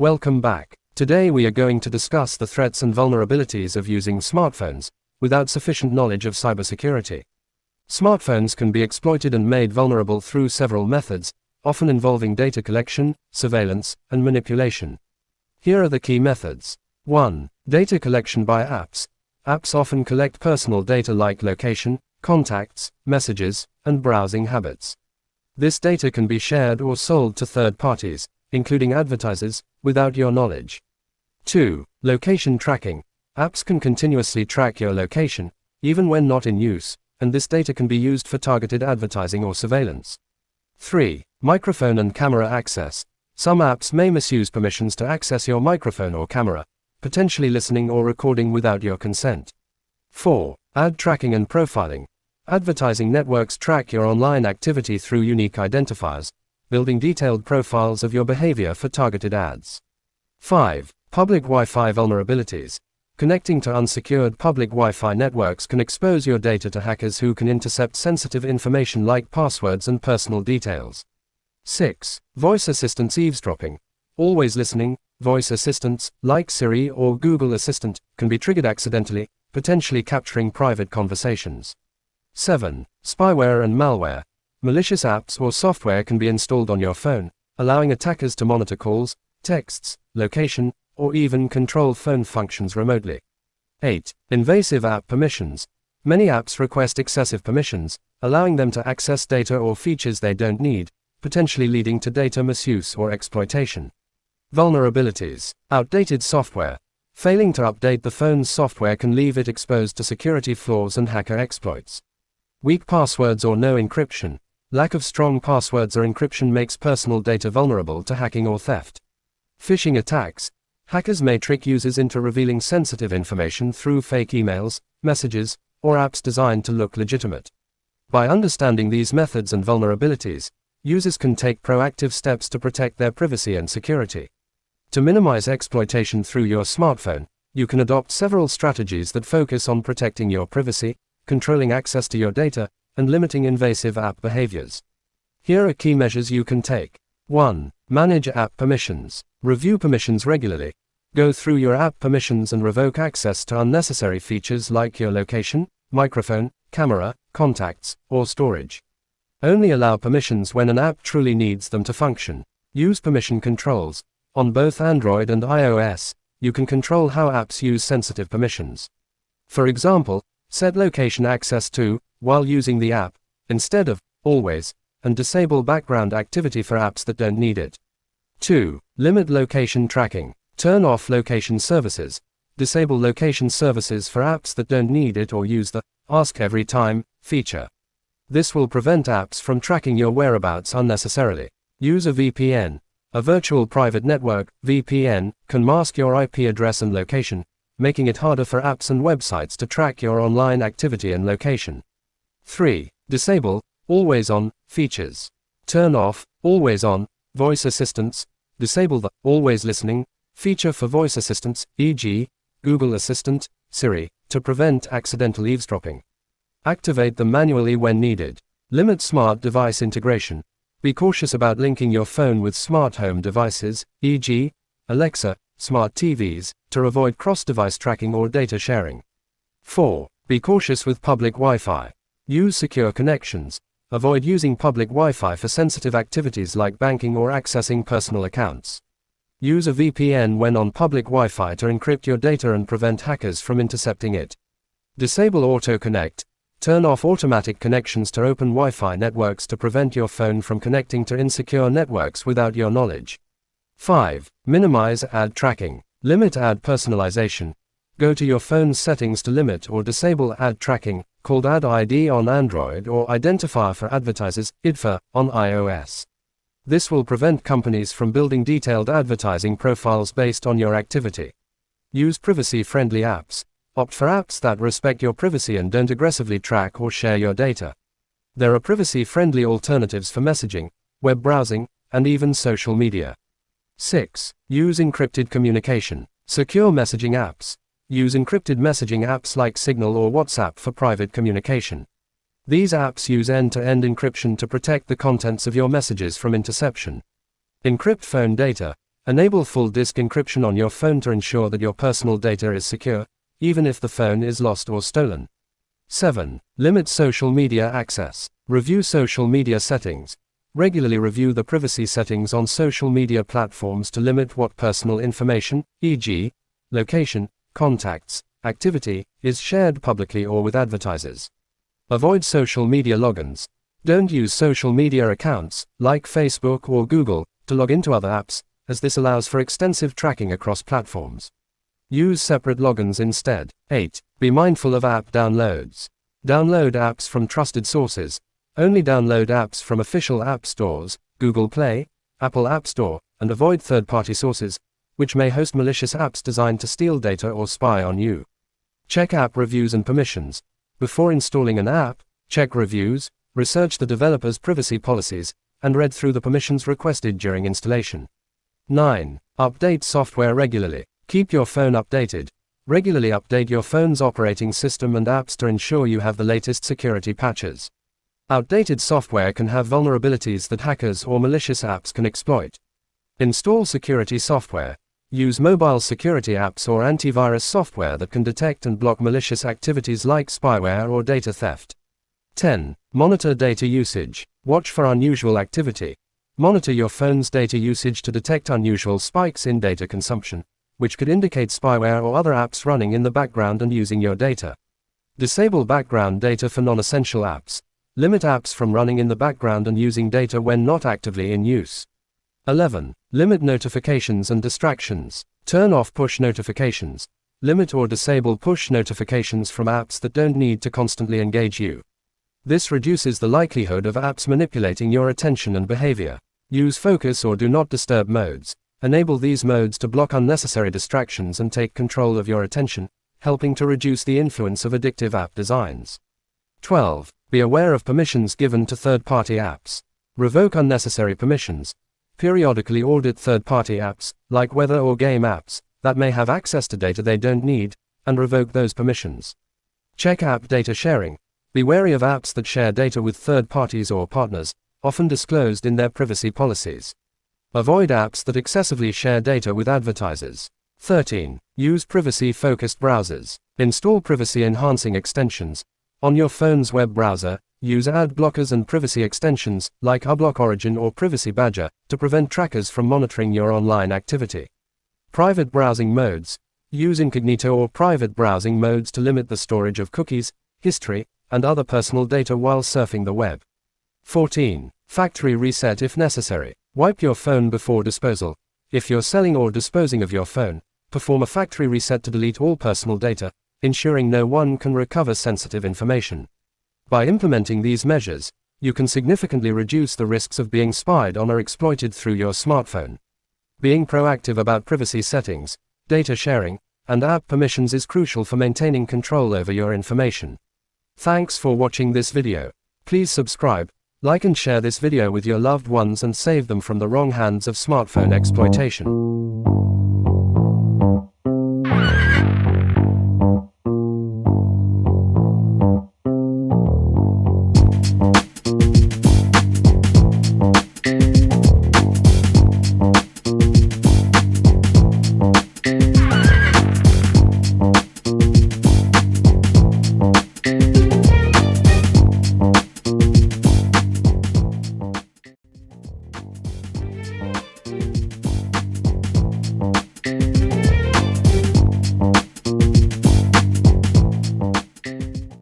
Welcome back. Today we are going to discuss the threats and vulnerabilities of using smartphones without sufficient knowledge of cybersecurity. Smartphones can be exploited and made vulnerable through several methods, often involving data collection, surveillance, and manipulation. Here are the key methods. 1. Data collection by apps. Apps often collect personal data like location, contacts, messages, and browsing habits. This data can be shared or sold to third parties, including advertisers, without your knowledge. 2. Location tracking. Apps can continuously track your location, even when not in use, and this data can be used for targeted advertising or surveillance. 3. Microphone and camera access. Some apps may misuse permissions to access your microphone or camera, potentially listening or recording without your consent. 4. Ad tracking and profiling. Advertising networks track your online activity through unique identifiers, building detailed profiles of your behavior for targeted ads. 5. Public Wi-Fi vulnerabilities. Connecting to unsecured public Wi-Fi networks can expose your data to hackers who can intercept sensitive information like passwords and personal details. 6. Voice assistants eavesdropping. Always listening. Voice assistants, like Siri or Google Assistant, can be triggered accidentally, potentially capturing private conversations. 7. Spyware and malware. Malicious apps or software can be installed on your phone, allowing attackers to monitor calls, texts, location, or even control phone functions remotely. 8. Invasive app permissions. Many apps request excessive permissions, allowing them to access data or features they don't need, potentially leading to data misuse or exploitation. Vulnerabilities. Outdated software. Failing to update the phone's software can leave it exposed to security flaws and hacker exploits. Weak passwords or no encryption. Lack of strong passwords or encryption makes personal data vulnerable to hacking or theft. Phishing attacks. Hackers may trick users into revealing sensitive information through fake emails, messages, or apps designed to look legitimate. By understanding these methods and vulnerabilities, users can take proactive steps to protect their privacy and security. To minimize exploitation through your smartphone, you can adopt several strategies that focus on protecting your privacy, controlling access to your data, and limiting invasive app behaviors. Here are key measures you can take. 1. Manage app permissions. Review permissions regularly. Go through your app permissions and revoke access to unnecessary features like your location, microphone, camera, contacts, or storage. Only allow permissions when an app truly needs them to function. Use permission controls. On both Android and iOS, you can control how apps use sensitive permissions. For example, set location access to, while using the app, instead of, always, and disable background activity for apps that don't need it. 2. Limit location tracking. Turn off location services. Disable location services for apps that don't need it or use the Ask Every Time feature. This will prevent apps from tracking your whereabouts unnecessarily. Use a VPN. A virtual private network, VPN, can mask your IP address and location, making it harder for apps and websites to track your online activity and location. 3. Disable Always On features. Turn off Always On voice assistants. Disable the Always Listening feature for voice assistants, e.g., Google Assistant, Siri, to prevent accidental eavesdropping. Activate them manually when needed. Limit smart device integration. Be cautious about linking your phone with smart home devices, e.g., Alexa, smart TVs, to avoid cross-device tracking or data sharing. 4. Be cautious with public Wi-Fi. Use secure connections. Avoid using public Wi-Fi for sensitive activities like banking or accessing personal accounts. Use a VPN when on public Wi-Fi to encrypt your data and prevent hackers from intercepting it. Disable Auto Connect. Turn off automatic connections to open Wi-Fi networks to prevent your phone from connecting to insecure networks without your knowledge. 5. Minimize ad tracking. Limit ad personalization. Go to your phone's settings to limit or disable ad tracking, called Ad ID on Android or Identifier for Advertisers, IDFA, on iOS. This will prevent companies from building detailed advertising profiles based on your activity. Use privacy-friendly apps. Opt for apps that respect your privacy and don't aggressively track or share your data. There are privacy-friendly alternatives for messaging, web browsing, and even social media. 6. Use encrypted communication. Secure messaging apps. Use encrypted messaging apps like Signal or WhatsApp for private communication. These apps use end-to-end encryption to protect the contents of your messages from interception. Encrypt phone data. Enable full disk encryption on your phone to ensure that your personal data is secure, even if the phone is lost or stolen. 7. Limit social media access. Review social media settings. Regularly review the privacy settings on social media platforms to limit what personal information, e.g., location, contacts, activity, is shared publicly or with advertisers. Avoid social media logins. Don't use social media accounts, like Facebook or Google, to log into other apps, as this allows for extensive tracking across platforms. Use separate logins instead. 8. Be mindful of app downloads. Download apps from trusted sources. Only download apps from official app stores, Google Play, Apple App Store, and avoid third-party sources, which may host malicious apps designed to steal data or spy on you. Check app reviews and permissions. Before installing an app, check reviews, research the developer's privacy policies, and read through the permissions requested during installation. 9. Update software regularly. Keep your phone updated. Regularly update your phone's operating system and apps to ensure you have the latest security patches. Outdated software can have vulnerabilities that hackers or malicious apps can exploit. Install security software. Use mobile security apps or antivirus software that can detect and block malicious activities like spyware or data theft. 10. Monitor data usage. Watch for unusual activity. Monitor your phone's data usage to detect unusual spikes in data consumption, which could indicate spyware or other apps running in the background and using your data. Disable background data for non-essential apps. Limit apps from running in the background and using data when not actively in use. 11. Limit notifications and distractions. Turn off push notifications. Limit or disable push notifications from apps that don't need to constantly engage you. This reduces the likelihood of apps manipulating your attention and behavior. Use focus or do not disturb modes. Enable these modes to block unnecessary distractions and take control of your attention, helping to reduce the influence of addictive app designs. 12. Be aware of permissions given to third-party apps. Revoke unnecessary permissions. Periodically audit third-party apps, like weather or game apps, that may have access to data they don't need, and revoke those permissions. Check app data sharing. Be wary of apps that share data with third parties or partners, often disclosed in their privacy policies. Avoid apps that excessively share data with advertisers. 13. Use privacy-focused browsers. Install privacy-enhancing extensions. On your phone's web browser, use ad blockers and privacy extensions, like uBlock Origin or Privacy Badger, to prevent trackers from monitoring your online activity. Private browsing modes. Use incognito or private browsing modes to limit the storage of cookies, history, and other personal data while surfing the web. 14. Factory reset if necessary. Wipe your phone before disposal. If you're selling or disposing of your phone, perform a factory reset to delete all personal data, ensuring no one can recover sensitive information. By implementing these measures, you can significantly reduce the risks of being spied on or exploited through your smartphone. Being proactive about privacy settings, data sharing, and app permissions is crucial for maintaining control over your information. Thanks for watching this video. Please subscribe, like and share this video with your loved ones and save them from the wrong hands of smartphone exploitation.